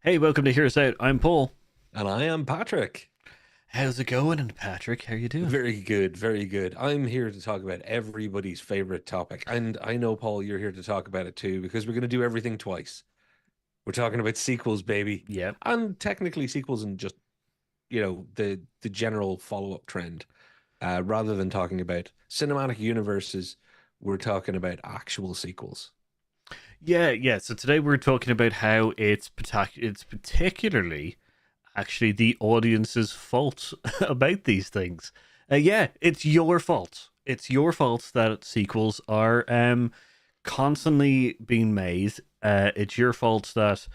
Hey, welcome to Hear Us Out. I'm Paul. And I am Patrick. How's it going, and Patrick? How you doing? Very good, very good. I'm here to talk about everybody's favorite topic. And I know, Paul, you're here to talk about it too, because we're going to do everything twice. We're talking about sequels, baby. Yeah, And technically sequels and just, the general follow-up trend. Rather than talking about cinematic universes, we're talking about actual sequels. yeah. So today we're talking about how it's particularly actually the audience's fault about these things. Yeah, it's your fault. It's your fault that sequels are constantly being made. It's your fault that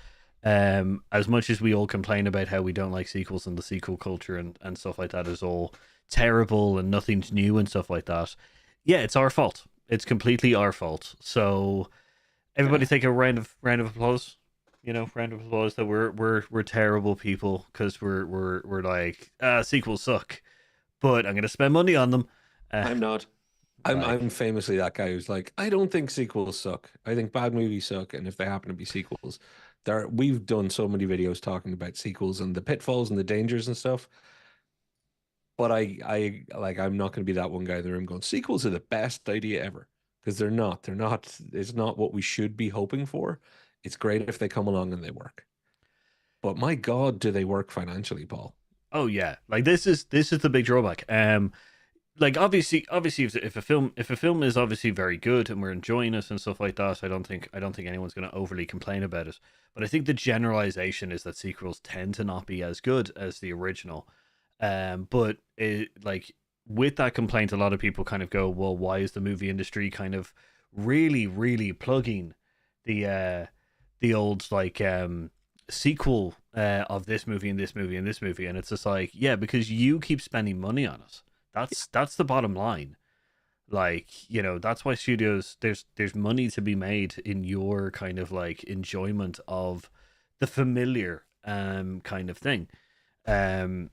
as much as we all complain about how we don't like sequels and the sequel culture and stuff like that is all terrible and nothing's new and stuff like that. Yeah, it's our fault. It's completely our fault. So everybody Yeah. take a round of applause. Round of applause that we're terrible people because we're like sequels suck, but I'm gonna spend money on them. Uh, I'm not. I'm like famously that guy who's like, I don't think sequels suck. I think bad movies suck, and if they happen to be sequels, we've done so many videos talking about sequels and the pitfalls and the dangers and stuff. But I'm not going to be that one guy in the room going, sequels are the best idea ever, because they're not. They're not. It's not what we should be hoping for. It's great if they come along and they work. But my God, do they work financially, Paul? oh yeah, like this is the big drawback. Like obviously if a film is obviously very good and we're enjoying it and stuff like that, I don't think anyone's going to overly complain about it. But I think the generalization is that sequels tend to not be as good as the original. But like with that complaint, a lot of people kind of go, well, why is the movie industry kind of really plugging the old like sequel of this movie and this movie and this movie, and it's just like, yeah, because you keep spending money on it. That's the bottom line. Like, that's why studios there's money to be made in your kind of like enjoyment of the familiar kind of thing. Um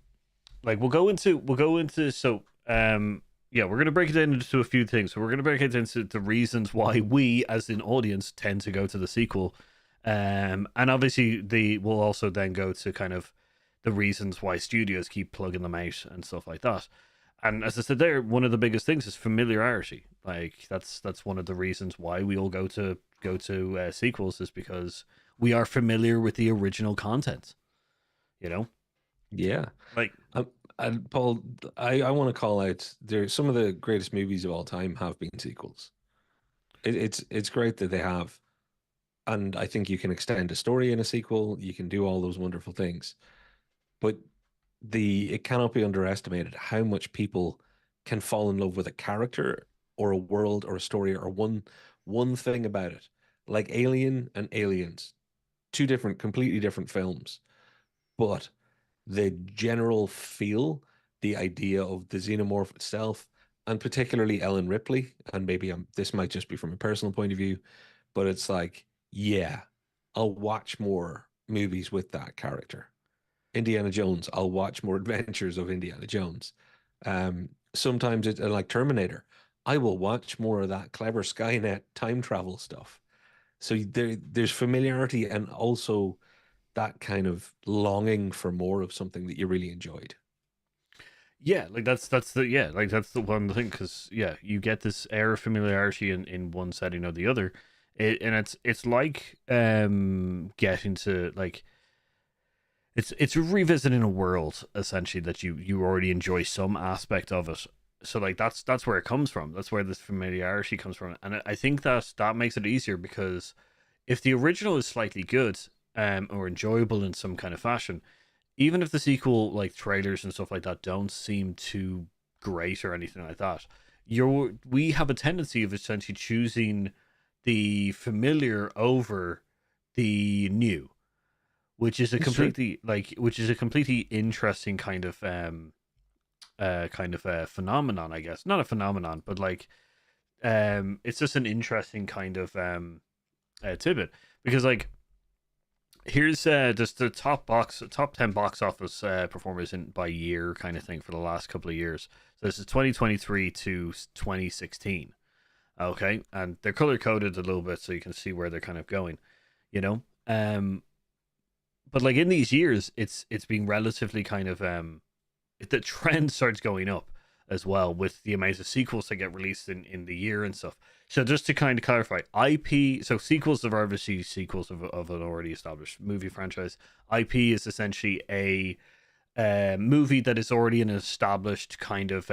like we'll go into so yeah, we're gonna break it down into a few things. So we're gonna break it into the reasons why we as an audience tend to go to the sequel. And obviously we'll also then go to kind of the reasons why studios keep plugging them out and stuff like that. And as I said there, one of the biggest things is familiarity. Like that's one of the reasons why we all go to sequels is because we are familiar with the original content. You know, Yeah. like Um, and Paul, I want to call out there some of the greatest movies of all time have been sequels. It's great that they have, and I think you can extend a story in a sequel. You can do all those wonderful things, but it cannot be underestimated how much people can fall in love with a character or a world or a story or one thing about it, like Alien and Aliens, two different, completely different films, but the general feel, the idea of the xenomorph itself, and particularly Ellen Ripley, and maybe this might just be from a personal point of view, but it's like, yeah, I'll watch more movies with that character. Indiana Jones, I'll watch more adventures of Indiana Jones. Sometimes it's like Terminator. I will watch more of that clever Skynet time travel stuff. So there's familiarity and also that kind of longing for more of something that you really enjoyed. yeah, like that's the one thing because yeah, you get this air of familiarity in one setting or the other, and it's like getting to like it's revisiting a world essentially that you already enjoy some aspect of it. So like that's where it comes from. That's where this familiarity comes from, and I think that makes it easier because if the original is slightly good or enjoyable in some kind of fashion, even if the sequel like trailers and stuff like that don't seem too great or anything like that, we have a tendency of essentially choosing the familiar over the new, It's true. which is a completely interesting kind of a phenomenon, I guess. Not a phenomenon, but like it's just an interesting kind of tidbit because like here's just the top 10 box office performers in by year kind of thing for the last couple of years. So this is 2023 to 2016. Okay, and they're color coded a little bit so you can see where they're kind of going, you know. But like in these years, it's been relatively kind of the trend starts going up as well with the amount of sequels that get released in the year and stuff. So just to kind of clarify, IP, so sequels are obviously sequels of an already established movie franchise. IP is essentially a movie that is already an established kind of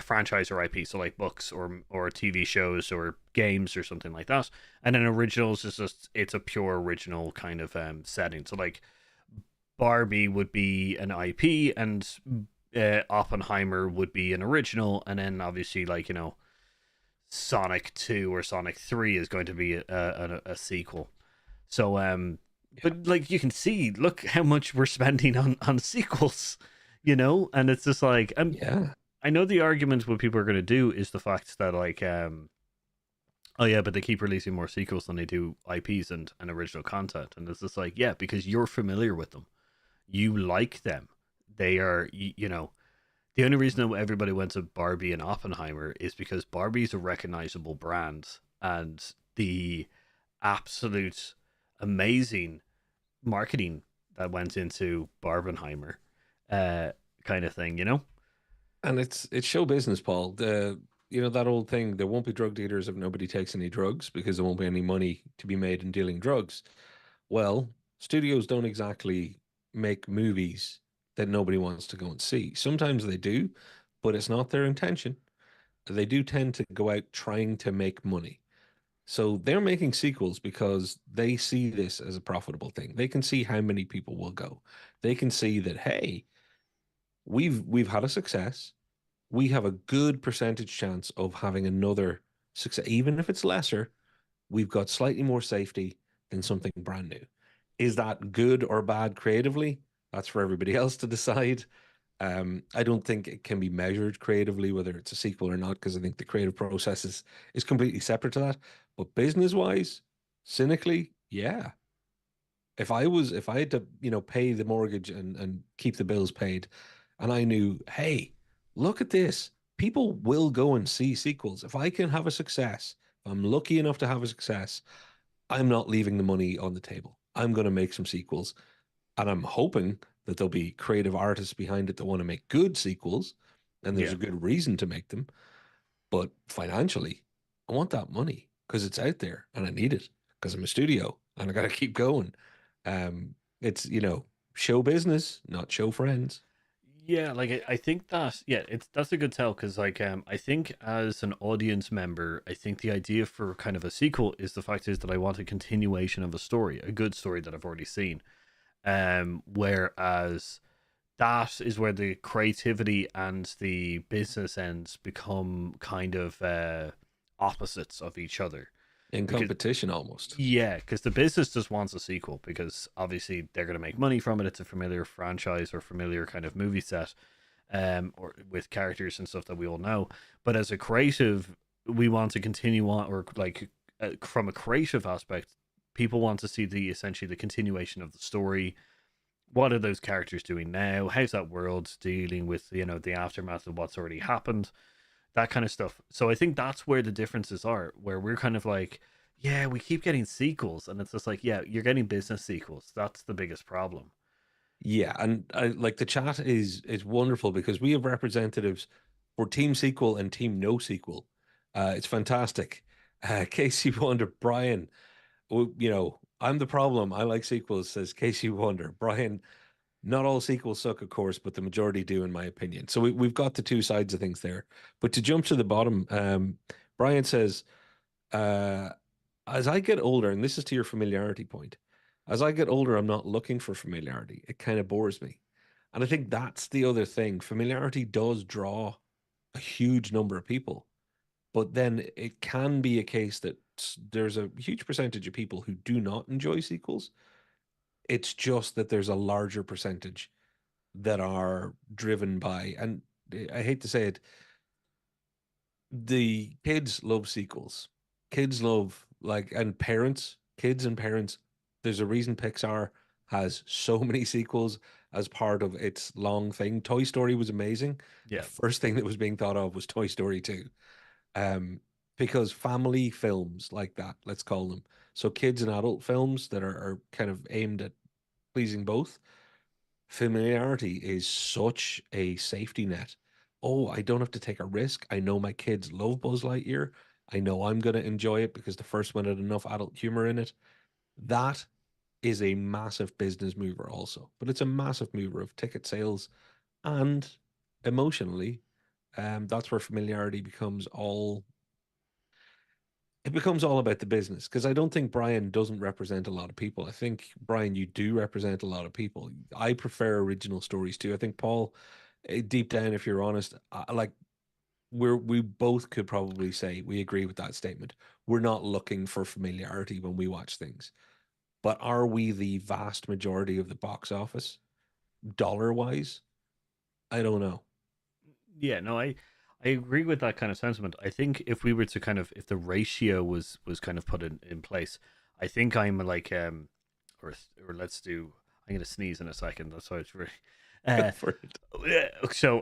franchise or IP, so like books or TV shows or games or something like that. And then originals is just it's a pure original kind of setting. So like Barbie would be an IP, and Oppenheimer would be an original, and then obviously like Sonic 2 or Sonic 3 is going to be a sequel. So Yeah. but like you can see, look how much we're spending on sequels, and it's just like Yeah. I know the argument what people are going to do is the fact that like oh yeah, but they keep releasing more sequels than they do IPs and original content, and it's just like, yeah, because you're familiar with them, you like them, they are the only reason that everybody went to Barbie and Oppenheimer is because Barbie's a recognizable brand, and the absolute amazing marketing that went into Barbenheimer, uh, kind of thing, And it's show business, Paul. That old thing, there won't be drug dealers if nobody takes any drugs because there won't be any money to be made in dealing drugs. Well, studios don't exactly make movies that nobody wants to go and see. Sometimes they do, but it's not their intention. They do tend to go out trying to make money. So they're making sequels because they see this as a profitable thing. They can see how many people will go. They can see that, hey, we've had a success. We have a good percentage chance of having another success, even if it's lesser. We've got slightly more safety than something brand new. Is that good or bad creatively? That's for everybody else to decide. I don't think it can be measured creatively whether it's a sequel or not, because I think the creative process is completely separate to that. But business wise, cynically, yeah. If I had to, pay the mortgage and keep the bills paid, and I knew, hey, look at this. People will go and see sequels. If I can have a success, if I'm lucky enough to have a success, I'm not leaving the money on the table. I'm going to make some sequels. And I'm hoping that there'll be creative artists behind it that want to make good sequels. And there's Yeah. a good reason to make them. But financially, I want that money because it's out there and I need it because I'm a studio and I got to keep going. It's, show business, not show friends. Yeah, like I think that yeah, that's a good tell because like I think as an audience member, I think the idea for kind of a sequel is the fact is that I want a continuation of a story, a good story that I've already seen. Whereas that is where the creativity and the business ends become kind of opposites of each other. In Because competition almost. yeah, because the business just wants a sequel because obviously they're going to make money from it. It's a familiar franchise or familiar kind of movie set, or with characters and stuff that we all know. But as a creative, we want to continue on, or like from a creative aspect, people want to see the essentially the continuation of the story. What are those characters doing now? How's that world dealing with the aftermath of what's already happened? That kind of stuff. So I think that's where the differences are, where we're kind of like, yeah, we keep getting sequels, and it's just like, yeah, you're getting business sequels. That's the biggest problem. Yeah, and I like the chat is wonderful because we have representatives for Team Sequel and Team No Sequel. It's fantastic. Casey Wonder, Brian, I'm the problem. I like sequels, says Casey Wonder. Brian, not all sequels suck, of course, but the majority do, in my opinion. So we've got the two sides of things there. But to jump to the bottom, Brian says, uh, as I get older, and this is to your familiarity point, as I get older, I'm not looking for familiarity. It kind of bores me. And I think that's the other thing. Familiarity does draw a huge number of people, but then it can be a case that there's a huge percentage of people who do not enjoy sequels. It's just that there's a larger percentage that are driven by, and I hate to say it, the kids love sequels. Kids love like, and parents, kids and parents. There's a reason Pixar has so many sequels as part of its long thing. Toy Story was amazing. The Yeah, first thing that was being thought of was Toy Story 2. because family films like that, let's call them, so kids and adult films that are kind of aimed at pleasing both, familiarity is such a safety net. Oh, I don't have to take a risk. I know my kids love Buzz Lightyear. I know I'm going to enjoy it because the first one had enough adult humor in it. That is a massive business mover also, but it's a massive mover of ticket sales and emotionally. That's where familiarity becomes all it becomes all about the business, because I don't think Brian doesn't represent a lot of people. I think, Brian, you do represent a lot of people. I prefer original stories too. I think Paul, deep down, if you're honest, like we both could probably say we agree with that statement. We're not looking for familiarity when we watch things, but are we the vast majority of the box office dollar wise? I don't know. Yeah, no, I agree with that kind of sentiment. I think if we were to kind of if the ratio was kind of put in place, I think I'm like or let's do. I'm gonna sneeze in a second. That's why it's really. Go Uh, for it. so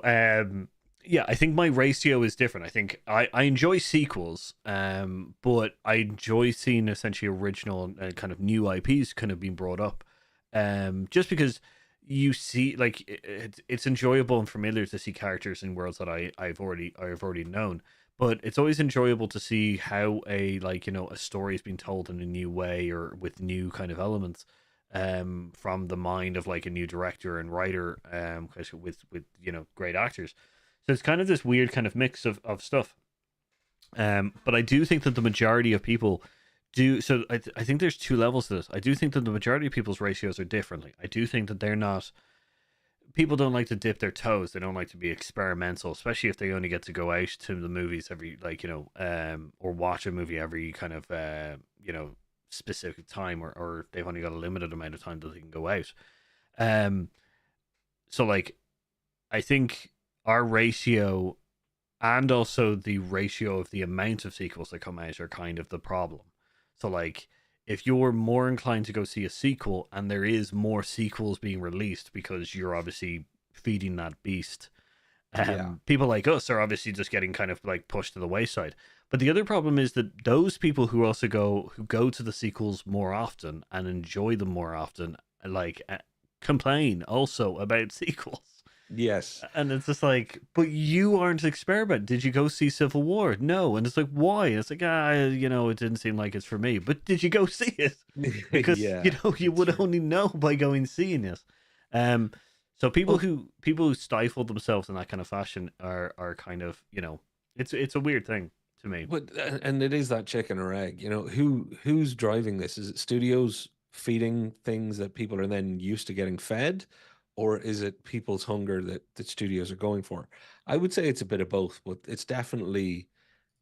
yeah, I think my ratio is different. I think I enjoy sequels, but I enjoy seeing essentially original kind of new IPs kind of being brought up, just because you see like it's enjoyable and familiar to see characters in worlds that I've already known, but it's always enjoyable to see how a like a story is being told in a new way or with new kind of elements from the mind of like a new director and writer 'cause with great actors. So it's kind of this weird kind of mix of stuff. But I do think that the majority of people do. So I think there's two levels to this. I do think that the majority of people's ratios are differently. I do think that they're not. People don't like to dip their toes. They don't like to be experimental, especially if they only get to go out to the movies every or watch a movie every kind of specific time, or they've only got a limited amount of time that they can go out. Um, so like I think our ratio and also the ratio of the amount of sequels that come out are kind of the problem. So like if you're more inclined to go see a sequel and there is more sequels being released because you're obviously feeding that beast, Yeah. people like us are obviously just getting kind of like pushed to the wayside. But the other problem is that those people who go to the sequels more often and enjoy them more often, like complain also about sequels. Yes. And it's just like, but you aren't experiment. Did you go see Civil War? No. And it's like, why? And it's like, it didn't seem like it's for me. But did you go see it? Because Yeah, you it's would true. only know by going seeing it. Um, so Well, people who stifle themselves in that kind of fashion are kind of it's a weird thing to me. but and it is that chicken or egg. Who's driving this? Is it studios feeding things that people are then used to getting fed, or is it people's hunger that studios are going for? I would say it's a bit of both, but there's definitely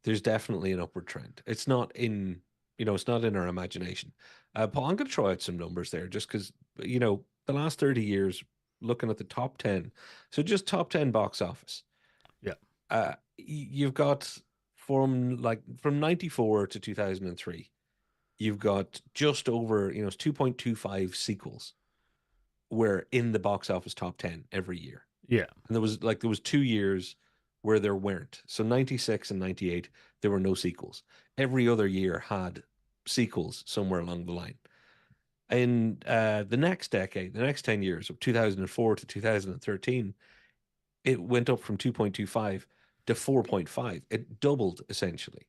an upward trend. It's not in our imagination. Paul, I'm going to throw out some numbers there just because, the last 30 years, looking at the top 10, so just top 10 box office, Yeah, you've got from 94 to 2003, you've got just over, it's 2.25 sequels were in the box office top 10 every year. yeah. And there was 2 years where there weren't. So 96 and 98, there were no sequels. Every other year had sequels somewhere along the line. In the next decade, the next 10 years, of 2004 to 2013, it went up from 2.25 to 4.5. It doubled essentially.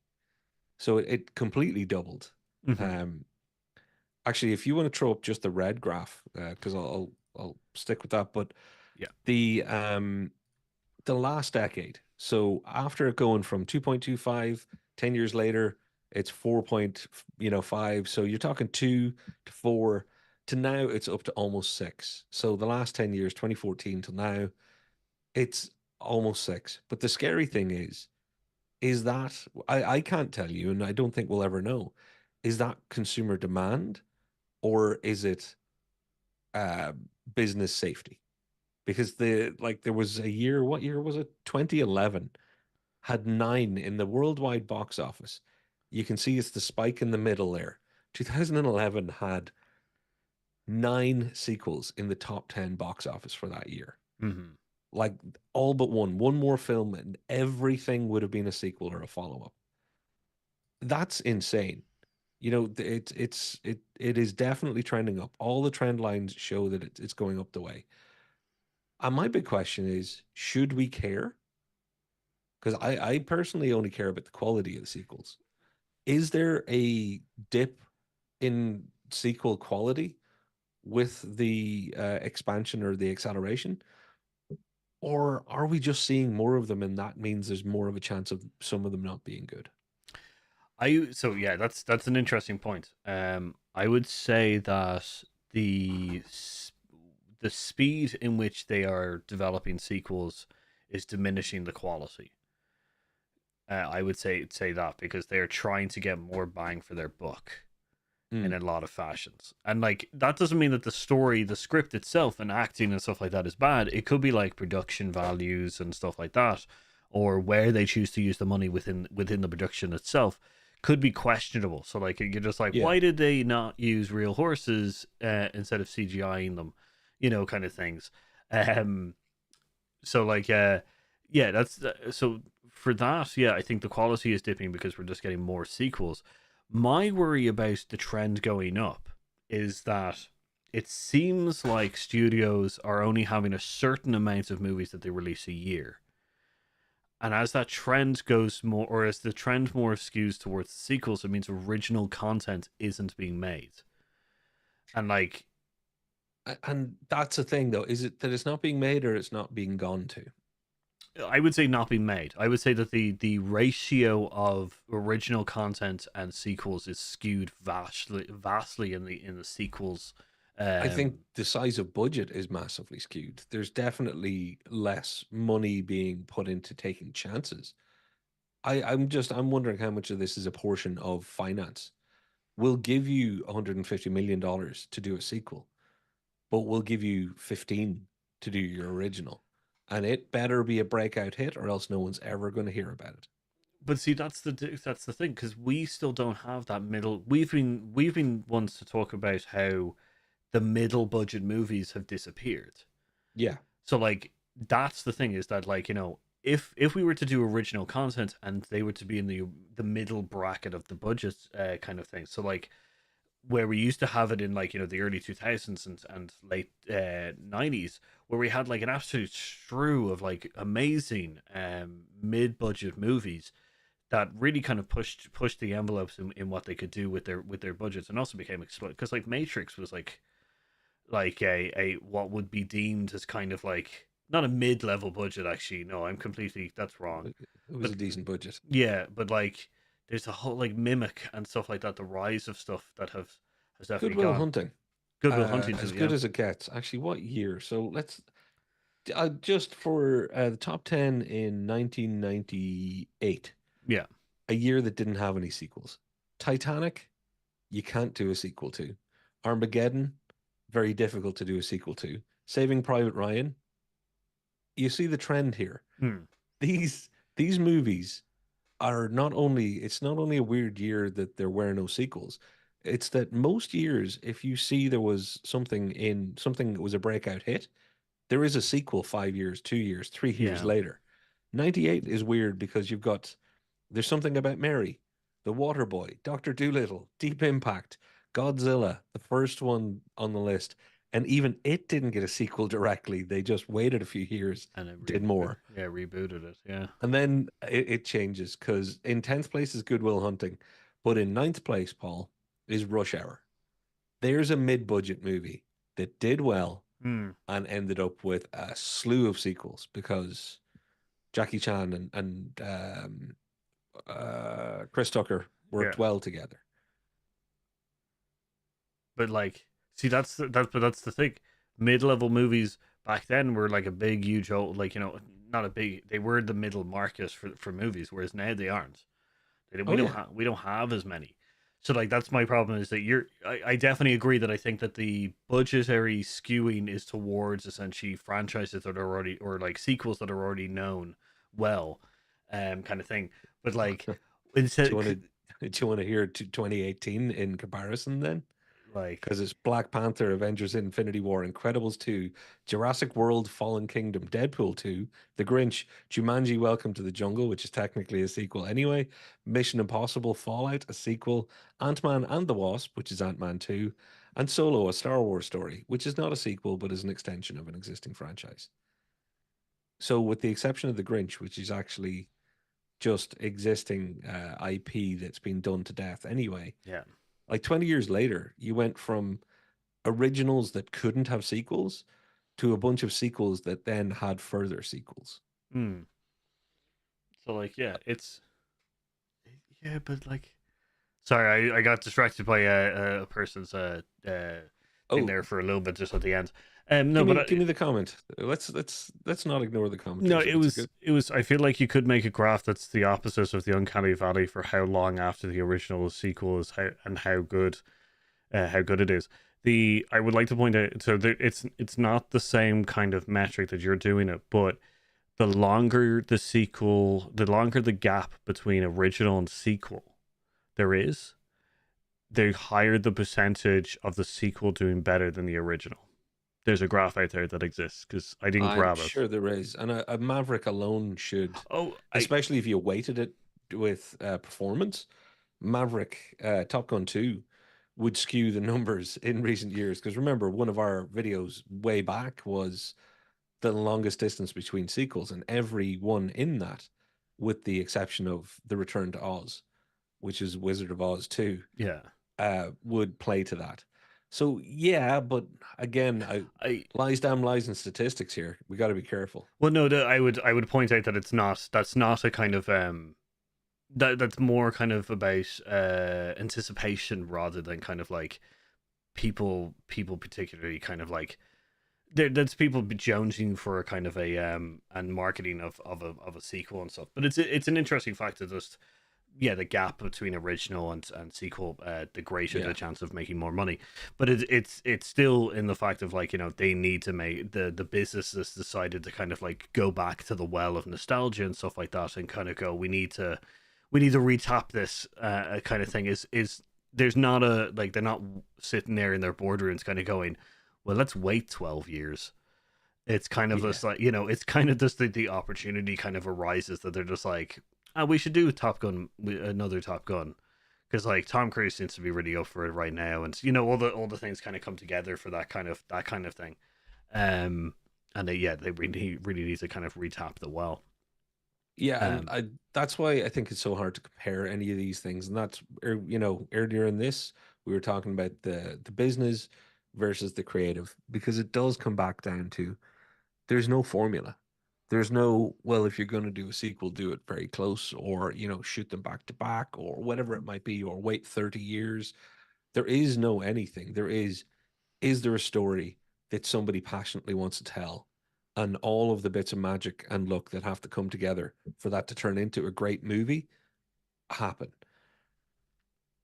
So it completely doubled. Hmm. Um, Actually, if you want to throw up just the red graph, because I'll stick with that, but Yeah. the last decade. So after going from 2.25, 10 years later, it's 4.5. So you're talking 2 to 4 to now it's up to almost 6. So the last 10 years, 2014 till now, it's almost 6. But the scary thing is that I can't tell you, and I don't think we'll ever know, is that consumer demand or is it uh, business safety? Because there was a year, what year was it? 2011 had 9 in the worldwide box office. You can see it's the spike in the middle there. 2011 had 9 sequels in the top 10 box office for that year. Hmm. Like all but one more film, and everything would have been a sequel or a follow-up. That's insane. You know, it is definitely trending up. All the trend lines show that it's going up the way. And my big question is, should we care? Because I personally only care about the quality of the sequels. Is there a dip in sequel quality with the expansion or the acceleration? Or are we just seeing more of them and that means there's more of a chance of some of them not being good? Yeah, that's an interesting point. I would say that the speed in which they are developing sequels is diminishing the quality. I would say that because they are trying to get more bang for their buck in Mm, a lot of fashions. And like that doesn't mean that the story, the script itself and acting and stuff like that is bad. It could be like production values and stuff like that, or where they choose to use the money within the production itself could be questionable. So like you're just like, yeah. why did they not use real horses instead of CGIing them, kind of things. Um, so like yeah, that's so for that. Yeah, I think the quality is dipping because we're just getting more sequels. My worry about the trend going up is that it seems like studios are only having a certain amount of movies that they release a year. And as that trend goes more, or as the trend more skews towards sequels, it means original content isn't being made. And like, And that's the thing, though. Is it that it's not being made or it's not being gone to? I would say not being made. I would say that the ratio of original content and sequels is skewed vastly in the sequels. I think Um, the size of budget is massively skewed. There's definitely less money being put into taking chances. I'm wondering how much of this is a portion of finance. We'll give you $150 million to do a sequel, but we'll give you 15 to do your original. And it better be a breakout hit or else no one's ever going to hear about it. but see, that's the thing because we still don't have that middle. We've been ones to talk about how the middle budget movies have disappeared. Yeah. So like that's the thing is that like if we were to do original content and they were to be in the middle bracket of the budget kind of thing. So like where we used to have it in like the early 2000s and late 90s where we had like an absolute strew of like amazing mid-budget movies that really kind of pushed the envelopes in what they could do with their budgets and also became exploded because like Matrix was like a what would be deemed as kind of like not a mid-level budget. Actually, no, I'm completely, that's wrong. It was But a decent budget. yeah, but like there's a whole like Mimic and stuff like that, the rise of stuff that has definitely Goodwill gone. Hunting. Goodwill Hunting As too, good yeah. as it gets. Actually, what year? So let's just for the top 10 in 1998, Yeah. a year that didn't have any sequels. Titanic, you can't do a sequel to. Armageddon, very difficult to do a sequel to. Saving Private Ryan, you see the trend here. Hmm. These these movies are not only it's not only a weird year that there were no sequels. It's that most years, if you see there was something that was a breakout hit, there is a sequel 5 years, 2 years, 3 years Yeah. later. 98 is weird because you've got there's something about Mary, The Waterboy, Dr. Dolittle, Deep Impact, Godzilla, the first one on the list. And even it didn't get a sequel directly. They just waited a few years, And it did more. rebooted it. Yeah. And then it changes because in 10th place is Goodwill Hunting. But in ninth place, Paul, is Rush Hour. There's a mid budget movie that did well Hmm. and ended up with a slew of sequels because Jackie Chan and Chris Tucker Yeah. worked well together. But like, see, that's the thing. Mid-level movies back then were like a big, huge, like not a big. They were the middle market for movies, whereas now they aren't. Oh yeah, We don't have as many. So like that's my problem is that I definitely agree that I think that the budgetary skewing is towards essentially franchises that are already or like sequels that are already known well, kind of thing. But like do you instead want to do you want to hear 2018 in comparison then? Like, because it's Black Panther, Avengers Infinity War, Incredibles 2, Jurassic World Fallen Kingdom, Deadpool 2, The Grinch, Jumanji Welcome to the Jungle, which is technically a sequel anyway, Mission Impossible Fallout, a sequel, Ant-Man and the Wasp, which is Ant-Man 2, and Solo, a Star Wars story, which is not a sequel but is an extension of an existing franchise. So, with the exception of The Grinch, which is actually just existing IP that's been done to death anyway, yeah. like 20 years later, you went from originals that couldn't have sequels to a bunch of sequels that then had further sequels. Hmm. So like, yeah, it's yeah, but like, sorry, I got distracted by a person's thing Oh, there for a little bit just at the end. No, give but me give me the comment. Let's not ignore the no, commenters if it's a good. it was. I feel like you could make a graph that's the opposite of the uncanny valley for how long after the original sequel is how good it is. The I would like to point out, so there, it's not the same kind of metric that you're doing it, but the longer the sequel, the longer the gap between original and sequel there is, the higher the percentage of the sequel doing better than the original. There's a graph out there that exists because I didn't I'm grab it. sure there is, and a Maverick alone should, Oh, I especially if you weighted it with performance. Maverick, Top Gun 2 would skew the numbers in recent years. Because remember, one of our videos way back was the longest distance between sequels, and every one in that, with the exception of The Return to Oz, which is Wizard of Oz 2, yeah, would play to that. So yeah, but again, I lies damn lies and statistics here. We got to be careful. well no, I would point out that it's not that's not a kind of that's more kind of about anticipation rather than kind of like people particularly kind of like that's people jonesing for a kind of a and marketing of a sequel and stuff. But it's an interesting fact to just yeah the gap between original and sequel, the greater the Yeah, chance of making more money. But it's still in the fact of like they need to make the business has decided to kind of like go back to the well of nostalgia and stuff like that and kind of go we need to retap this kind of thing is there's not a like they're not sitting there in their boardrooms kind of going well let's wait 12 years. It's kind of yeah, this like it's kind of just the opportunity kind of arises that they're just like we should do Top Gun, another Top Gun, because like Tom Cruise seems to be really up for it right now, and all the things kind of come together for that kind of thing. And they really need to kind of retap the well. yeah. And um that's why I think it's so hard to compare any of these things. And that's earlier in this we were talking about the business versus the creative, because it does come back down to there's no formula. There's no, well, if you're going to do a sequel, do it very close, or, shoot them back to back, or whatever it might be, or wait 30 years. There is no anything. Is there a story that somebody passionately wants to tell? And all of the bits of magic and luck that have to come together for that to turn into a great movie happen.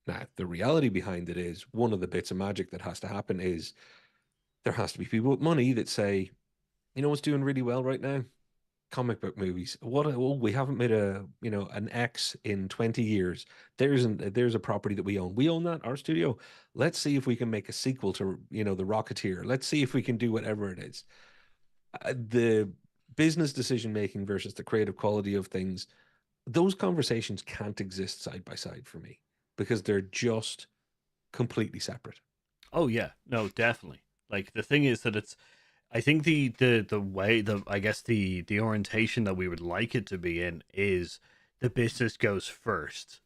Now, the reality behind it is one of the bits of magic that has to happen is there has to be people with money that say, you know what's doing really well right now? Comic book movies. We haven't made an X in 20 years. There's a property that we own. We own that, our studio. Let's see if we can make a sequel to, The Rocketeer. Let's see if we can do whatever it is. The business decision making versus the creative quality of things, those conversations can't exist side by side for me because they're just completely separate. oh yeah, no, definitely. Like the thing is that it's I think the way the I guess the orientation that we would like it to be in is the business goes first,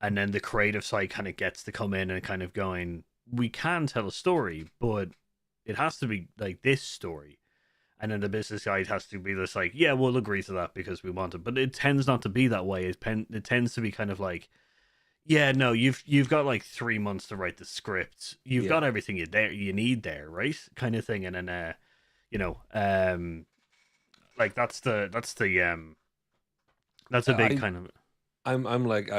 and then the creative side kind of gets to come in and kind of going, we can tell a story, but it has to be like this story. And then the business side has to be this like, yeah, we'll agree to that because we want it. But it tends not to be that way. It tends to be kind of like, yeah, no, you've got like 3 months to write the script. You've Yeah. got everything you need there, right? Kind of thing. And then you know, like that's a big I kind of I'm like,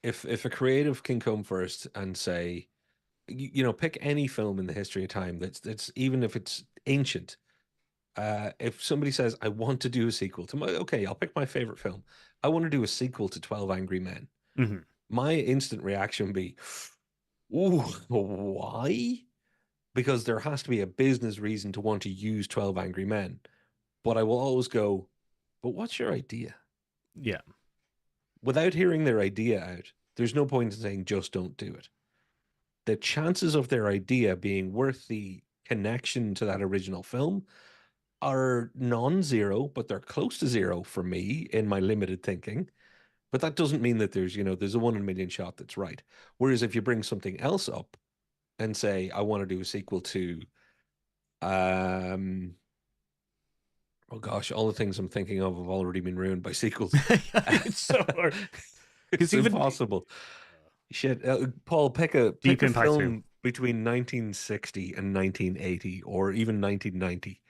if a creative can come first and say, pick any film in the history of time that's even if it's ancient. If somebody says, I want to do a sequel to okay, I'll pick my favorite film. I want to do a sequel to 12 Angry Men. mhm. My instant reaction would be, Ooh, why? Because there has to be a business reason to want to use 12 Angry Men. But I will always go, but what's your idea? Yeah. Without hearing their idea out, there's no point in saying just don't do it. The chances of their idea being worth the connection to that original film are non-zero, but they're close to zero for me in my limited thinking. But that doesn't mean that there's a 1 in a million shot that's right. Whereas if you bring something else up and say, I want to do a sequel to, um, oh gosh, all the things I'm thinking of have already been ruined by sequels. It's so hard because It's even impossible. Shit, Paul, pick Deep a Impact 2, film between 1960 and 1980, or even 1990.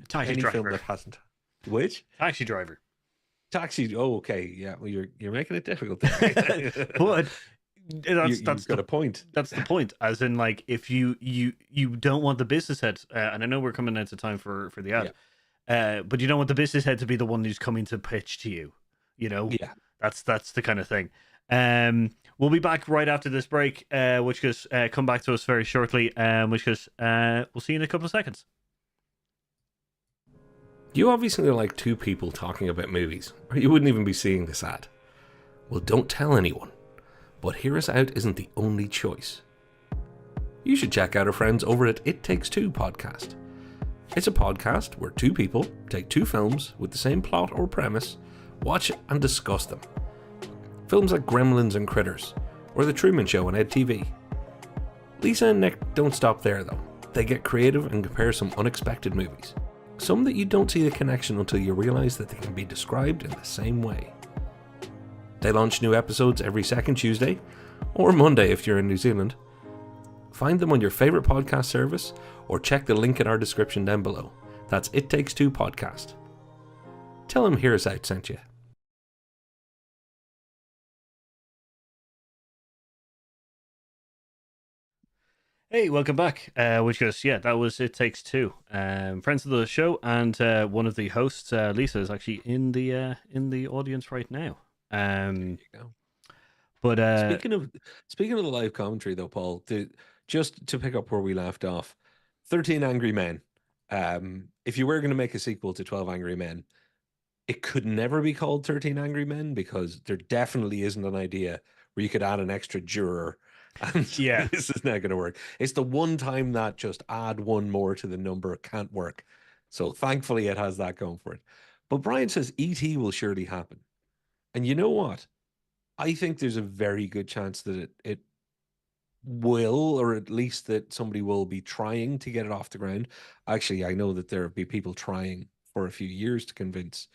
Taxi Any film Driver, that hasn't. Which? Taxi Driver. Taxi. Oh, okay. Yeah. Well, you're making it difficult there. But You've got a point. that's the point. As in, like, if you don't want the business head, and I know we're coming out of time for the Yeah. ad, but you don't want the business head to be the one who's coming to pitch to you. You know, Yeah. that's the kind of thing. We'll be back right after this break, which goes come back to us very shortly. Which goes we'll see you in a couple of seconds. You obviously are like two people talking about movies, or you wouldn't even be seeing this ad. Well, don't tell anyone. But Hear Us Out isn't the only choice. You should check out our friends over at It Takes Two podcast. It's a podcast where two people take two films with the same plot or premise, watch and discuss them. Films like Gremlins and Critters, or The Truman Show on EdTV. Lisa and Nick don't stop there though. They get creative and compare some unexpected movies. Some that you don't see the connection until you realise that they can be described in the same way. They launch new episodes every second Tuesday, or Monday if you're in New Zealand. Find them on your favourite podcast service, or check the link in our description down below. That's It Takes Two podcast. Tell them Hear Us Out sent you. Hey, welcome back. Which goes, yeah, that was It Takes Two. Friends of the show, and one of the hosts, Lisa, is actually in the audience right now. There you go. But Speaking of the live commentary though, Paul, just to pick up where we left off, 13 Angry Men. If you were going to make a sequel to 12 Angry Men, it could never be called 13 Angry Men because there definitely isn't an idea where you could add an extra juror. And yeah, this is not going to work. It's the one time that just add one more to the number can't work. So thankfully it has that going for it. But Brian says ET will surely happen. And you know what? I think there's a very good chance that it will, or at least that somebody will be trying to get it off the ground. Actually, I know that there will be people trying for a few years to convince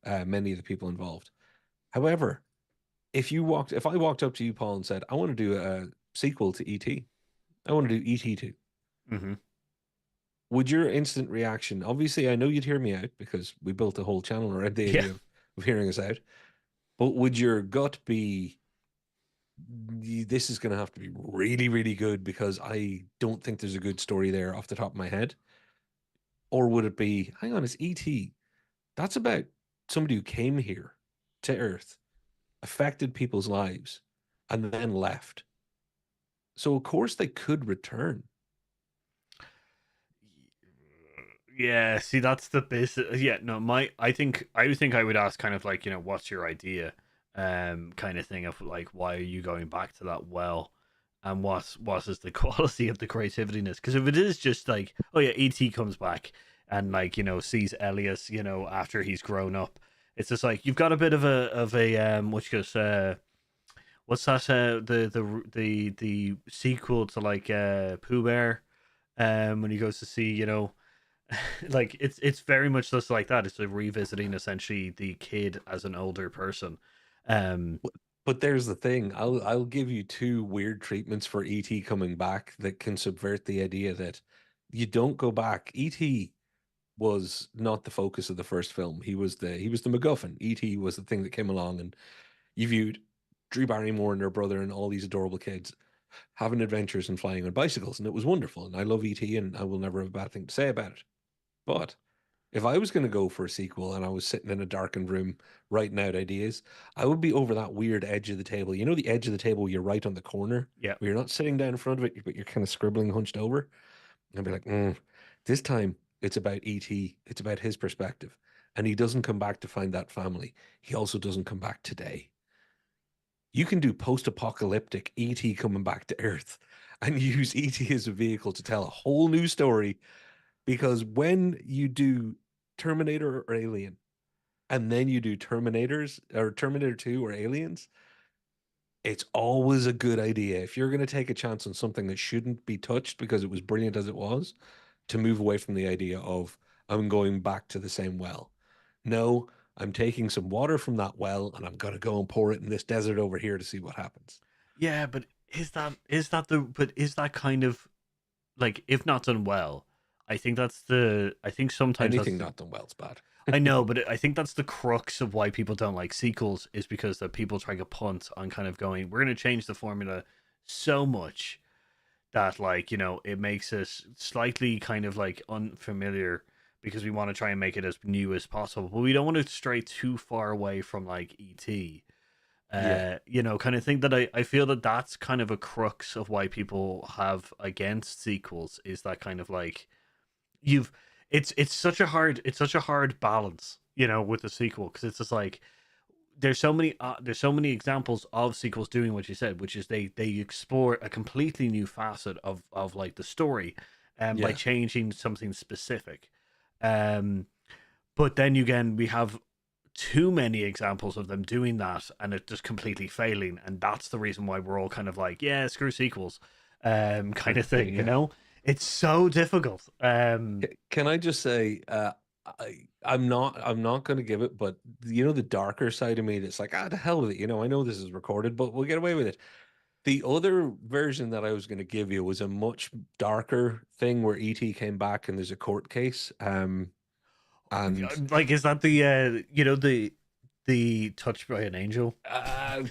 many of the people involved. However, if I walked up to you, Paul, and said, I want to do a sequel to ET, I want to do ET 2, mm-hmm. would your instant reaction, obviously, I know you'd hear me out because we built a whole channel around the idea of hearing us out, but would your gut be, this is going to have to be really, really good because I don't think there's a good story there off the top of my head? Or would it be, hang on, it's ET. That's about somebody who came here to Earth, affected people's lives, and then left. So of course they could return. Yeah, see, that's the basic. Yeah, no, I think I would ask kind of like, what's your idea, kind of thing of like, why are you going back to that well, and what is the quality of the creativeness? Because if it is just like, oh yeah, ET comes back and like sees Elias, after he's grown up, it's just like you've got a bit of a which goes what's that the sequel to like Pooh Bear, when he goes to see like it's very much just like that. It's like revisiting essentially the kid as an older person. But there's the thing. I'll give you two weird treatments for ET coming back that can subvert the idea that you don't go back. ET was not the focus of the first film. He was the MacGuffin. ET was the thing that came along, and you viewed Drew Barrymore and her brother and all these adorable kids having adventures and flying on bicycles, and it was wonderful. And I love ET, and I will never have a bad thing to say about it. But If I was going to go for a sequel and I was sitting in a darkened room writing out ideas, I would be over that weird edge of the table. You know, the edge of the table where you're right on the corner, Yeah. where you're not sitting down in front of it, but you're kind of scribbling hunched over. And I'd be like, this time it's about E.T., it's about his perspective. And he doesn't come back to find that family. He also doesn't come back today. You can do post-apocalyptic E.T. coming back to Earth and use E.T. as a vehicle to tell a whole new story. Because when you do Terminator or Alien, and then you do Terminators or Terminator 2 or Aliens, it's always a good idea. If you're going to take a chance on something that shouldn't be touched because it was brilliant as it was, to move away from the idea of, I'm going back to the same well. No, I'm taking some water from that well and I'm going to go and pour it in this desert over here to see what happens. Yeah, but is that kind of like, if not done well, I think sometimes Anything not done well is bad. I know, but I think that's the crux of why people don't like sequels, is because that people try to punt on kind of going, we're going to change the formula so much that, like, it makes us slightly kind of like unfamiliar, because we want to try and make it as new as possible, but we don't want to stray too far away from like ET. Yeah. Kind of thing that I feel that that's kind of a crux of why people have against sequels, is that kind of like, it's such a hard balance, with the sequel, because it's just like, there's so many examples of sequels doing what you said, which is they explore a completely new facet of like the story, by Yeah. changing something specific. But then again, we have too many examples of them doing that and it just completely failing, and that's the reason why we're all kind of like, yeah, screw sequels, kind of thing. Yeah. It's so difficult. Can I just say, I'm not going to give it, but the darker side of me that's like, the hell with it. I know this is recorded, but we'll get away with it. The other version that I was going to give you was a much darker thing where E.T. came back and there's a court case. And like, is that the Touched by an Angel?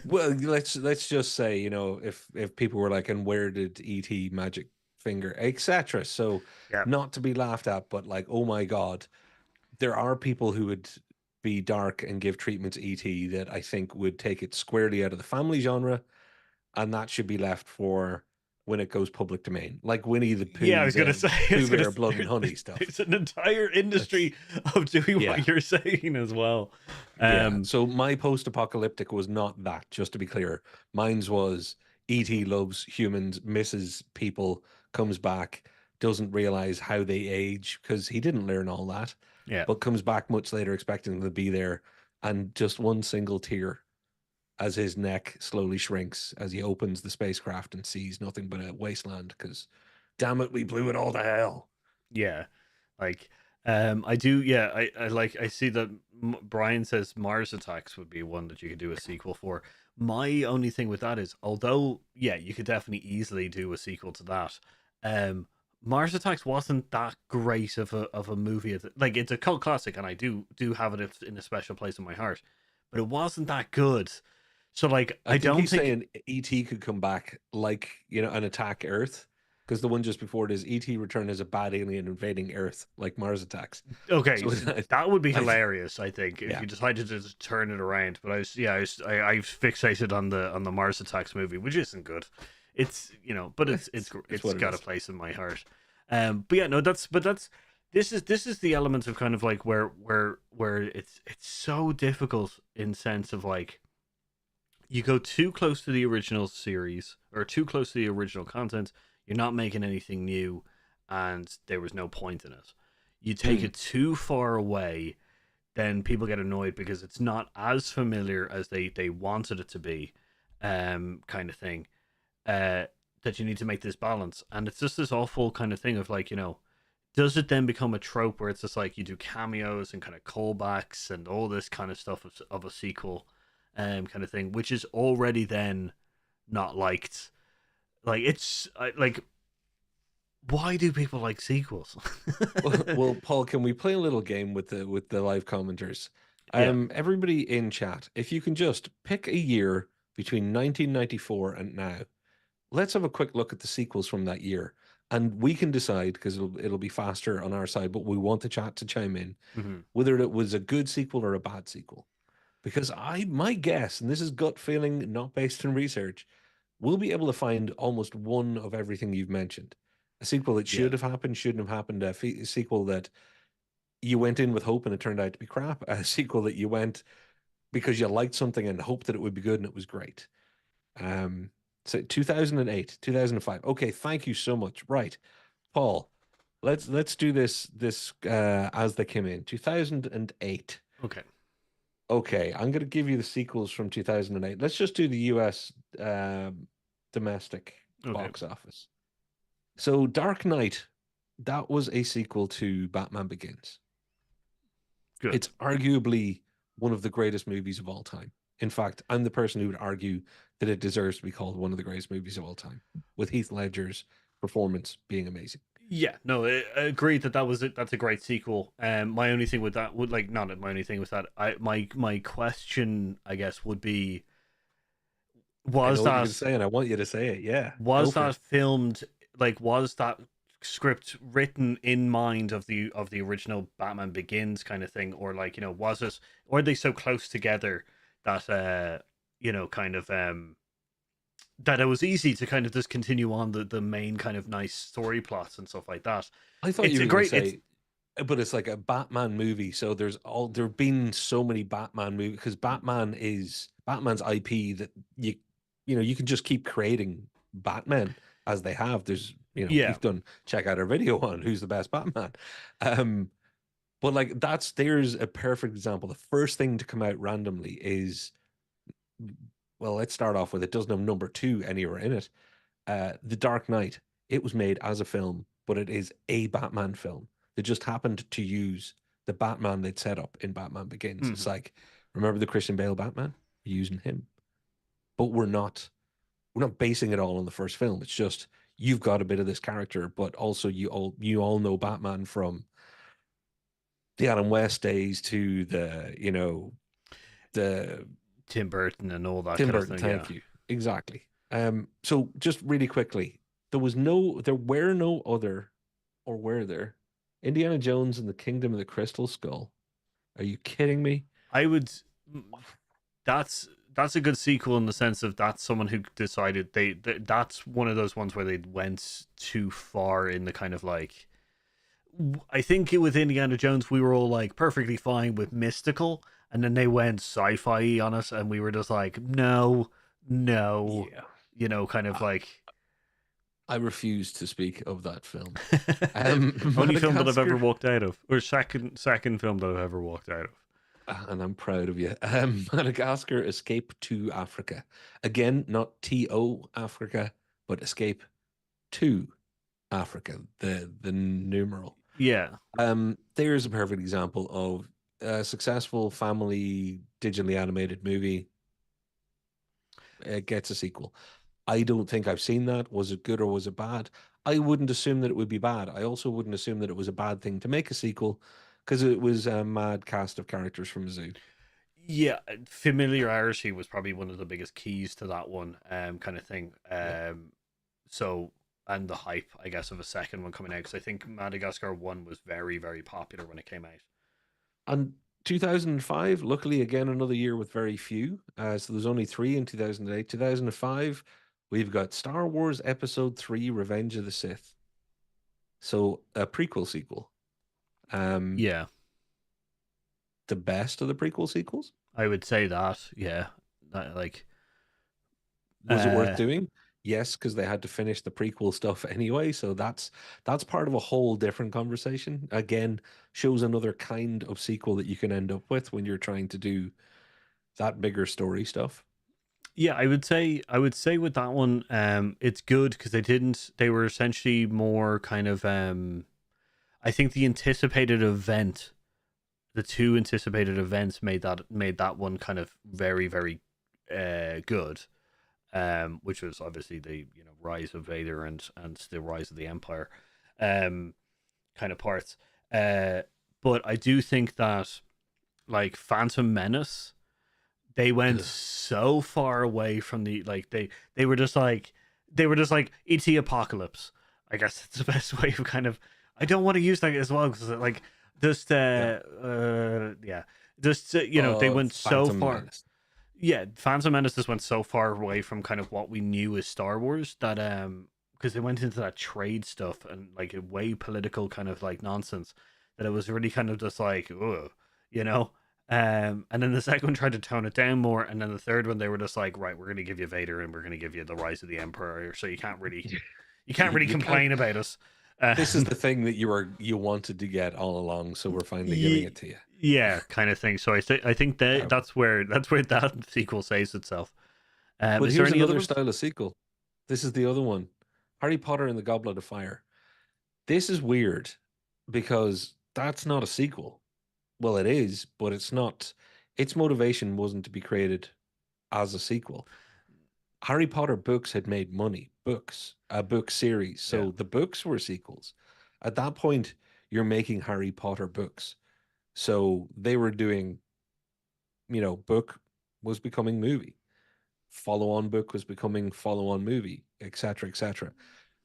well, let's just say, if people were like, and where did E.T. magic finger, etc. So Yeah. not to be laughed at, but like, oh my God, there are people who would be dark and give treatment to ET that I think would take it squarely out of the family genre, and that should be left for when it goes public domain, like Winnie the Pooh. Yeah, I was gonna say, Pooh Bear, Blood and Honey stuff. There's an entire industry of doing what you're saying as well. So my post-apocalyptic was not that, just to be clear. Mine's was E.T. loves humans, misses people, comes back, doesn't realize how they age because he didn't learn all that. Yeah. But comes back much later expecting them to be there, and just one single tear as his neck slowly shrinks as he opens the spacecraft and sees nothing but a wasteland, because damn it, we blew it all to hell. Yeah. Like, I do, yeah, I see that Brian says Mars Attacks would be one that you could do a sequel for. My only thing with that is, although, yeah, you could definitely easily do a sequel to that, Mars Attacks wasn't that great of a movie. Like, it's a cult classic, and I do have it in a special place in my heart, but it wasn't that good. So, like, I don't think saying E.T. could come back, like, and attack Earth, because the one just before it is E.T. return as a bad alien invading Earth, like Mars Attacks. Okay, so that would be hilarious. I think if you decided to just turn it around. But I fixated on the Mars Attacks movie, which isn't good. It's but it's got a place in my heart. But yeah, no, this is the element of kind of like where it's so difficult in sense of like, you go too close to the original series or too close to the original content, you're not making anything new, and there was no point in it. You take it too far away, then people get annoyed because it's not as familiar as they wanted it to be, kind of thing. That you need to make this balance, and it's just this awful kind of thing of like, does it then become a trope where it's just like you do cameos and kind of callbacks and all this kind of stuff of a sequel, kind of thing, which is already then not liked. Like, it's like, why do people like sequels? well, Paul, can we play a little game with the live commenters? Everybody in chat, if you can just pick a year between 1994 and now, let's have a quick look at the sequels from that year. and we can decide because it'll be faster on our side, but we want the chat to chime in Mhm. whether it was a good sequel or a bad sequel. Because my guess, and this is gut feeling, not based on research, we'll be able to find almost one of everything you've mentioned. A sequel that should Yeah. have happened, shouldn't have happened. A sequel that you went in with hope and it turned out to be crap. A sequel that you went because you liked something and hoped that it would be good and it was great. So 2008, 2005. Okay, thank you so much. Right, Paul, let's do this as they came in. 2008. Okay. Okay, I'm going to give you the sequels from 2008. Let's just do the US domestic Okay. box office. So Dark Knight, that was a sequel to Batman Begins. Good. It's arguably one of the greatest movies of all time. In fact, I'm the person who would argue that it deserves to be called one of the greatest movies of all time, with Heath Ledger's performance being amazing. Yeah, no, I agree that's a great sequel. My only thing with that would like not my only thing with that. My question, I guess, would be I was know what you're that going to say, and I want you to say it. Yeah, was go for that it. filmed like was that script written in mind of the original Batman Begins kind of thing, or like was it, or are they so close together that kind of that it was easy to kind of just continue on the main kind of nice story plots and stuff like that. I thought It's you a were going to great. say, but it's like a Batman movie. So there've been so many Batman movies because Batman's IP that you can just keep creating Batman as they have. There's Yeah. we've check out our video on who's the best Batman. But like there's a perfect example. The first thing to come out randomly is, well, let's start off with, it doesn't have number 2 anywhere in it. The Dark Knight. It was made as a film, but it is a Batman film. They just happened to use the Batman they'd set up in Batman Begins. It's like, remember the Christian Bale Batman? We're using him. But we're not basing it all on the first film. It's just you've got a bit of this character, but also you all know Batman from the Adam West days to the Tim Burton and all that Tim kind Burton, of thing. thank you. Exactly. So just really quickly, there were no other, or were there, Indiana Jones and the Kingdom of the Crystal Skull? Are you kidding me? I would. That's a good sequel in the sense of that's someone who decided that's one of those ones where they went too far in the kind of like. I think with Indiana Jones we were all like perfectly fine with mystical, and then they went sci-fi on us, and we were just like no, Yeah. kind of like. I refuse to speak of that film. Only film that I've ever Madagascar- walked out of, or second film that I've ever walked out of. And I'm proud of you. Madagascar, Escape to Africa. Again, not T.O. Africa, but Escape to Africa, the numeral. Yeah. There's a perfect example of a successful family digitally animated movie. It gets a sequel. I don't think I've seen that. Was it good or was it bad? I wouldn't assume that it would be bad. I also wouldn't assume that it was a bad thing to make a sequel because it was a mad cast of characters from a zoo. Yeah, familiarity was probably one of the biggest keys to that one, kind of thing. So, and the hype, I guess, of a second one coming out, because I think Madagascar 1 was very, very popular when it came out. And 2005, luckily, again, another year with very few. So there's only 3 in 2008. 2005, we've got Star Wars Episode 3, Revenge of the Sith. So a prequel sequel. Yeah, The best of the prequel sequels. I would say that. Yeah, like, Was it worth doing? Yes, because they had to finish the prequel stuff anyway. So that's part of a whole different conversation. Again, shows another kind of sequel that you can end up with when you're trying to do that bigger story stuff. yeah, I would say with that one, it's good because they were essentially more kind of, I think the two anticipated events made that one kind of very, very good, which was obviously the rise of Vader and the rise of the Empire, kind of parts. But I do think that like Phantom Menace, they went so far away from the like they were just like E.T. Apocalypse. I guess it's the best way of kind of. I don't want to use that as well because like just yeah, just they went so Phantom far. Menace. Yeah, Phantom Menace just went so far away from kind of what we knew as Star Wars that because they went into that trade stuff and like a way political kind of like nonsense that it was really kind of just like ugh, you know. And then the second one tried to tone it down more, and then the third one they were just like, right, we're gonna give you Vader and we're gonna give you the Rise of the Emperor, so you can't really You complain about us. This is the thing that you wanted to get all along, so we're finally giving it to you. Yeah, kind of thing. So I think that that's where that sequel saves itself. But is there here's any other another ones? style of sequel. This is the other one. Harry Potter and the Goblet of Fire. This is weird because that's not a sequel. Well, it is, but it's not. Its motivation wasn't to be created as a sequel. Harry Potter books had made money, a book series. So Yeah. the books were sequels. At that point, you're making Harry Potter books. So they were doing, book was becoming movie. Follow-on book was becoming follow-on movie, etc., etc.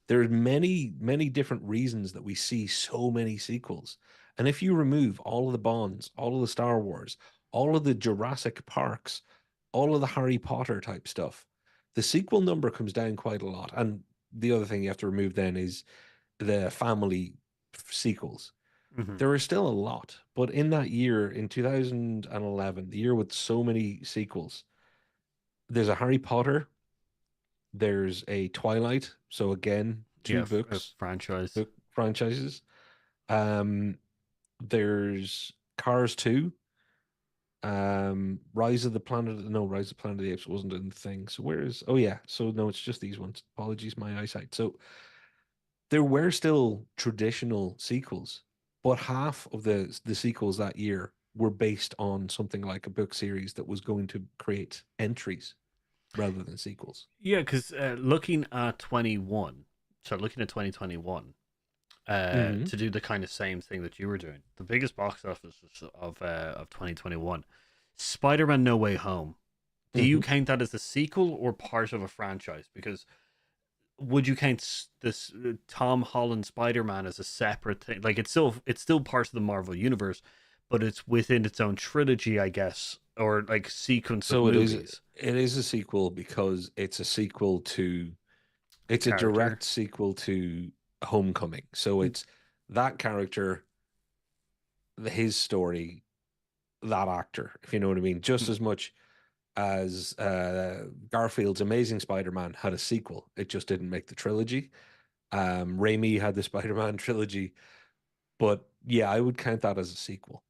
There are many, many different reasons that we see so many sequels. And if you remove all of the Bonds, all of the Star Wars, all of the Jurassic Parks, all of the Harry Potter type stuff, the sequel number comes down quite a lot. And the other thing you have to remove then is the family sequels. Mm-hmm. There are still a lot, but in that year, in 2011, the year with so many sequels, there's a Harry Potter, there's a Twilight. So again, two books, franchise. book franchises. There's Cars 2. Rise of the Planet of the Apes wasn't in the thing. So no, it's just these ones. Apologies, my eyesight. So there were still traditional sequels, but half of the sequels that year were based on something like a book series that was going to create entries rather than sequels. Yeah, because looking at 2021, to do the kind of same thing that you were doing, the biggest box office of 2021, Spider-Man: No Way Home. Do you count that as a sequel or part of a franchise? Because would you count this Tom Holland Spider-Man as a separate thing? Like it's still part of the Marvel universe, but it's within its own trilogy, I guess, or like sequence of movies. It is a sequel because it's a sequel to it's a direct sequel to Homecoming. So it's that character, his story, that actor, if you know what I mean, just as much as Garfield's Amazing Spider-Man had a sequel. It just didn't make the trilogy. Raimi had the Spider-Man trilogy, but yeah, I would count that as a sequel,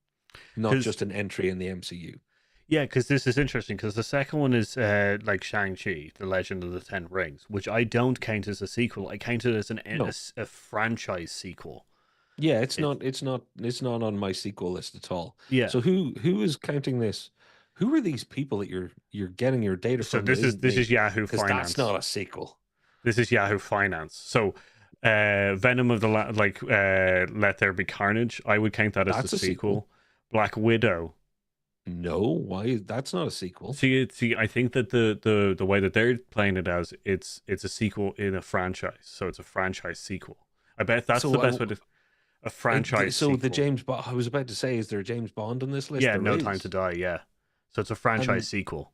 not just an entry in the MCU. Yeah, because this is interesting, because the second one is like Shang-Chi, The Legend of the Ten Rings, which I don't count as a sequel. I count it as a franchise sequel. Yeah, it's not on my sequel list at all. Yeah. So who is counting this? Who are these people that you're getting your data from? So this is Yahoo Finance. That's not a sequel. This is Yahoo Finance. So Venom of the Let There Be Carnage, I would count that as a sequel. Black Widow. No, why? That's not a sequel. See, I think that the way that they're playing it as it's a sequel in a franchise, so it's a franchise sequel. I bet that's the best way to a franchise. So sequel. the James Bond. I was about to say, is there a James Bond on this list? Yeah, No Time to Die. Yeah, so it's a franchise sequel.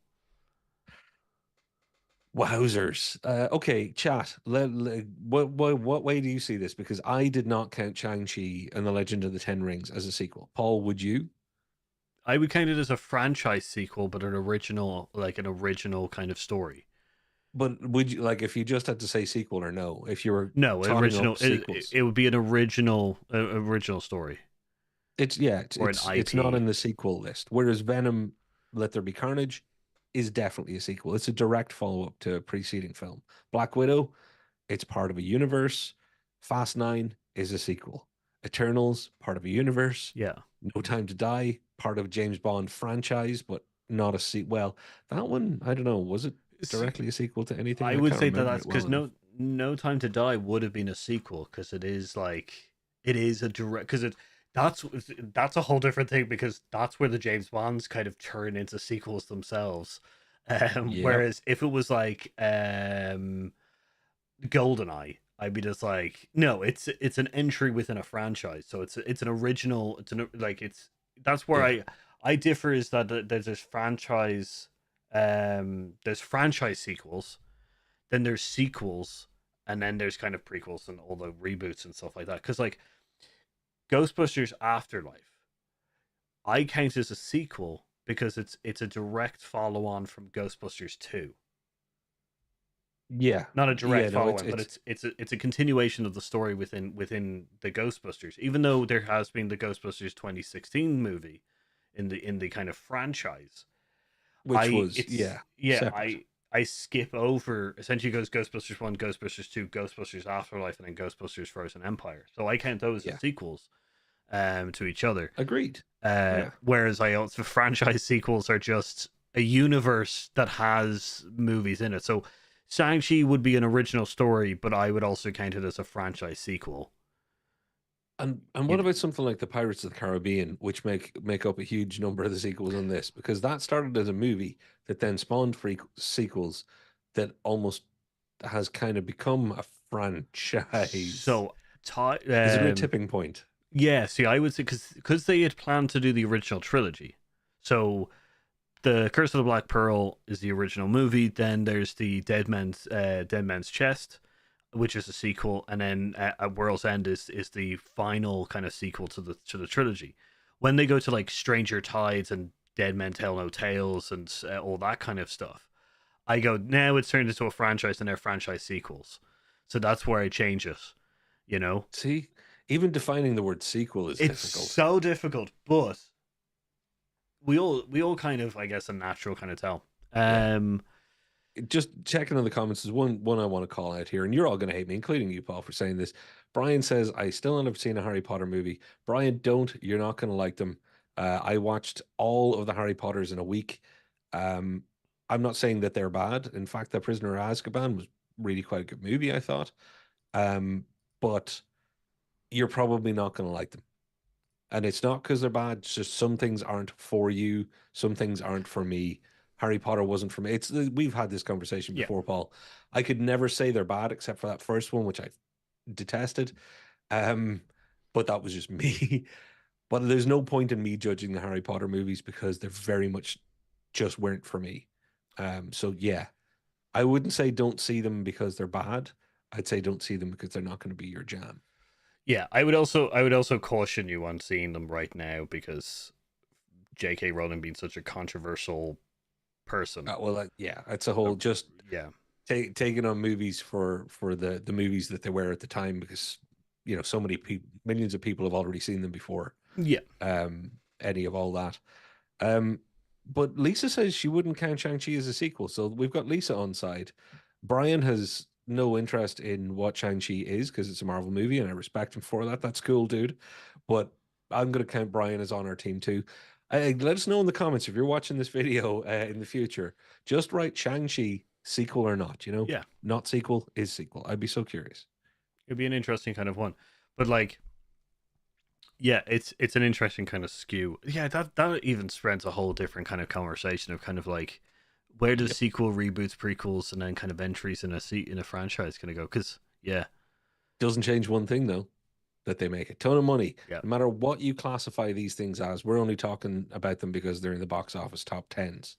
Wowzers. Okay, chat. What way do you see this? Because I did not count Shang-Chi and the Legend of the Ten Rings as a sequel. Paul, would you? I would count it as a franchise sequel, but an original kind of story. But would you, like, if you just had to say sequel or no? If you were original, it would be an original story. It's not in the sequel list. Whereas Venom, Let There Be Carnage, is definitely a sequel. It's a direct follow-up to a preceding film. Black Widow, it's part of a universe. Fast 9 is a sequel. Eternals, part of a universe. Yeah. No Time to Die, part of James Bond franchise, but not a sequel. Well, that one, I don't know, was it directly a sequel to anything? I would say that's because No Time to Die would have been a sequel, because it is a direct, because that's a whole different thing, because that's where the James Bonds kind of turn into sequels themselves. Whereas if it was like GoldenEye, I'd be just like, no, it's an entry within a franchise, so it's an original. That's where Yeah. I differ, is that there's this franchise, there's franchise sequels, then there's sequels, and then there's kind of prequels and all the reboots and stuff like that. Because like Ghostbusters Afterlife, I count as a sequel because it's a direct follow on from Ghostbusters 2. Yeah. Not a Yeah. direct No, follow on, but it's a continuation of the story within the Ghostbusters. Even though there has been the Ghostbusters 2016 movie in the kind of franchise, which was separate. I skip over, essentially goes Ghostbusters 1, Ghostbusters 2, Ghostbusters Afterlife, and then Ghostbusters Frozen Empire. So I count those Yeah. as sequels to each other. Agreed. Yeah. Whereas I also, franchise sequels are just a universe that has movies in it. So Shang-Chi would be an original story, but I would also count it as a franchise sequel. And what about something like the Pirates of the Caribbean, which make up a huge number of the sequels on this? Because that started as a movie that then spawned sequels that almost has kind of become a franchise. So, is there a tipping point? Yeah, see, I would say because they had planned to do the original trilogy. So, the Curse of the Black Pearl is the original movie. Then there's the Dead Man's Chest, which is a sequel, and then at World's End is the final kind of sequel to the trilogy. When they go to like Stranger Tides and Dead Men Tell No Tales and all that kind of stuff, I go, now it's turned into a franchise and they're franchise sequels. So that's where I change it. You know, see, even defining the word sequel is it's difficult. so difficult, but we all kind of, I guess, a natural kind of tell. Just checking on the comments is one I want to call out here, and you're all going to hate me, including you, Paul, for saying this. Brian says, I still haven't seen a Harry Potter movie. Brian, don't. You're not going to like them. I watched all of the Harry Potters in a week. I'm not saying that they're bad. In fact, The Prisoner of Azkaban was really quite a good movie, I thought. But you're probably not going to like them. And it's not because they're bad. It's just some things aren't for you. Some things aren't for me. Harry Potter wasn't for me. We've had this conversation before, Paul. I could never say they're bad except for that first one, which I detested. But that was just me. But there's no point in me judging the Harry Potter movies because they're very much just weren't for me. So yeah, I wouldn't say don't see them because they're bad. I'd say don't see them because they're not going to be your jam. Yeah, I would also caution you on seeing them right now because J.K. Rowling being such a controversial person. Yeah, it's a whole just yeah taking on movies for the movies that they were at the time because so many people, millions of people have already seen them before. Yeah. Any of all that. But Lisa says she wouldn't count Shang-Chi as a sequel, so we've got Lisa on side. Brian has no interest in what Shang-Chi is because it's a Marvel movie, and I respect him for that. That's cool, dude. But I'm going to count Brian as on our team too. Let us know in the comments if you're watching this video in the future. Just write Shang-Chi sequel or not. Yeah. Not sequel is sequel. I'd be so curious. It'd be an interesting kind of one, but like, yeah, it's an interesting kind of skew. Yeah, that even spreads a whole different kind of conversation of kind of like, where does sequel, reboots, prequels, and then kind of entries in a franchise going to go? Because doesn't change one thing though, that they make a ton of money. Yeah. No matter what you classify these things as, we're only talking about them because they're in the box office top 10s.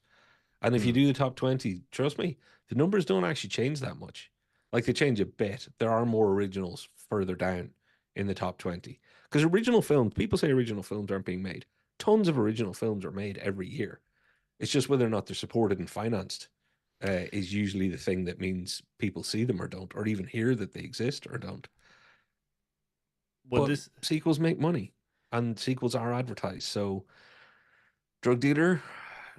And if you do the top 20, trust me, the numbers don't actually change that much. Like they change a bit. There are more originals further down in the top 20. Because original films, people say original films aren't being made. Tons of original films are made every year. It's just whether or not they're supported and financed is usually the thing that means people see them or don't, or even hear that they exist or don't. Well, but sequels make money, and sequels are advertised. So, drug dealer,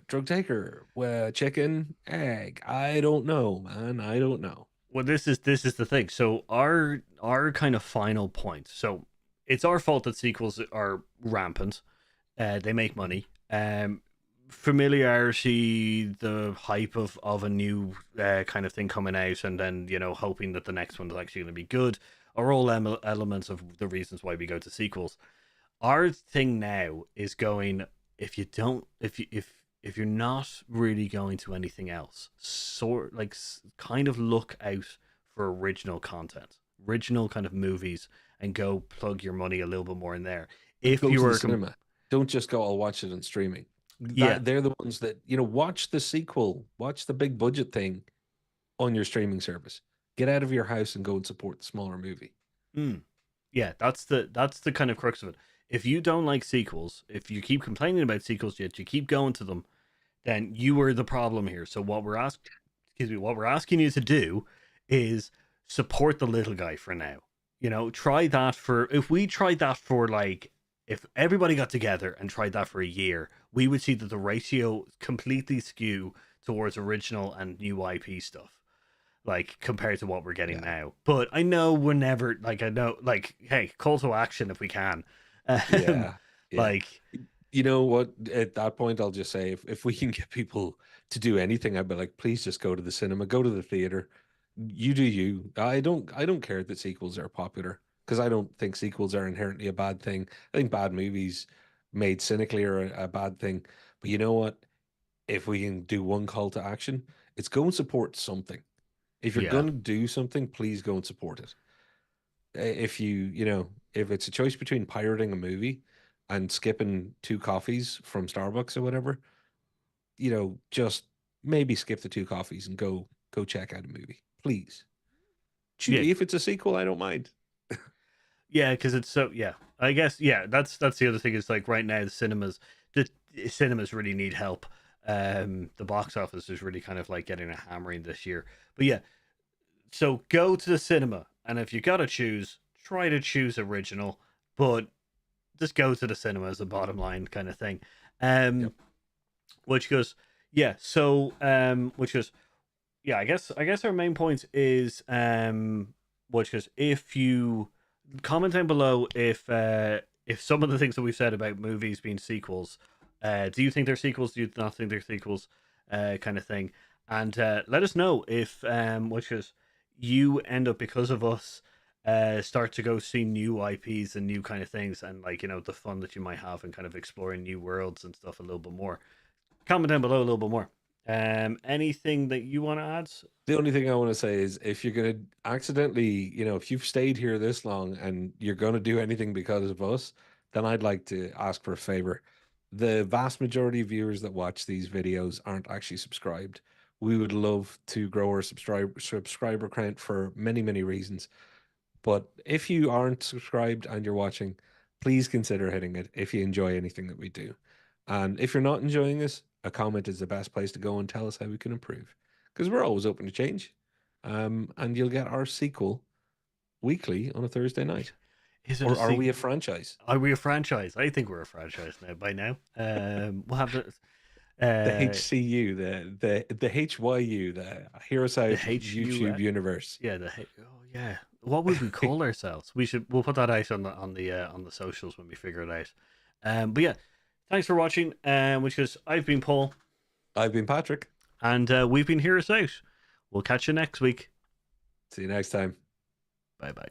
drug taker, chicken, egg. I don't know, man. I don't know. Well, this is the thing. So our kind of final point. So it's our fault that sequels are rampant. They make money. Familiarity, the hype of a new kind of thing coming out, and then hoping that the next one is actually going to be good, are all elements of the reasons why we go to sequels. Our thing now is going, if you're not really going to anything else, kind of look out for original content original kind of movies and go plug your money a little bit more in there. If Go you to were the cinema. Don't just go, I'll watch it on streaming. Yeah. They're the ones that, you know, watch the sequel, watch the big budget thing on your streaming service. Get out of your house and go and support the smaller movie. Yeah, that's the kind of crux of it. If you don't like sequels, if you keep complaining about sequels yet you keep going to them, then you are the problem here. So what we're asking you to do is support the little guy for now. You know, try that for, if we tried that for like, if everybody got together and tried that for a year, we would see that the ratio completely skew towards original and new IP stuff, like compared to what we're getting now. But I know we're never like, I know, like, hey, call to action if we can. Yeah. Like, you know what? At that point, I'll just say, if we can get people to do anything, I'd be like, please just go to the cinema, go to the theater. You do you. I don't care that sequels are popular, because I don't think sequels are inherently a bad thing. I think bad movies made cynically are a bad thing. But you know what? If we can do one call to action, it's go and support something. If you're Yeah. going to do something, please go and support it. If if it's a choice between pirating a movie and skipping 2 coffees from Starbucks or whatever, just maybe skip the 2 coffees and go check out a movie, please. Yeah. If it's a sequel, I don't mind. Yeah, because it's so, yeah. I guess, yeah, that's the other thing is like right now the cinemas really need help. The box office is really kind of like getting a hammering this year. But yeah, so go to the cinema, and if you gotta choose, try to choose original, but just go to the cinema as a bottom line kind of thing. Yep. Which goes, yeah. So which goes, yeah. I guess our main point is which goes, if you comment down below if some of the things that we've said about movies being sequels, do you think they're sequels? Do you not think they're sequels? Kind of thing. And let us know if which is you end up, because of us, start to go see new IPs and new kind of things, and like, the fun that you might have and kind of exploring new worlds and stuff a little bit more. Comment down below a little bit more. Anything that you want to add? The only thing I want to say is, if you're going to accidentally, if you've stayed here this long and you're going to do anything because of us, then I'd like to ask for a favor. The vast majority of viewers that watch these videos aren't actually subscribed. We would love to grow our subscriber count for many, many reasons. But if you aren't subscribed and you're watching, please consider hitting it if you enjoy anything that we do. And if you're not enjoying this, a comment is the best place to go and tell us how we can improve, because we're always open to change. And you'll get our sequel weekly on a Thursday night. Or are we a franchise? Are we a franchise? I think we're a franchise now. By now, we'll have the HCU, the HYU, the Heroes Out YouTube universe. Yeah, yeah. What would we call ourselves? We'll put that out on the socials when we figure it out. But yeah, thanks for watching. Which is, I've been Paul. I've been Patrick. And we've been Heroes Out. We'll catch you next week. See you next time. Bye bye.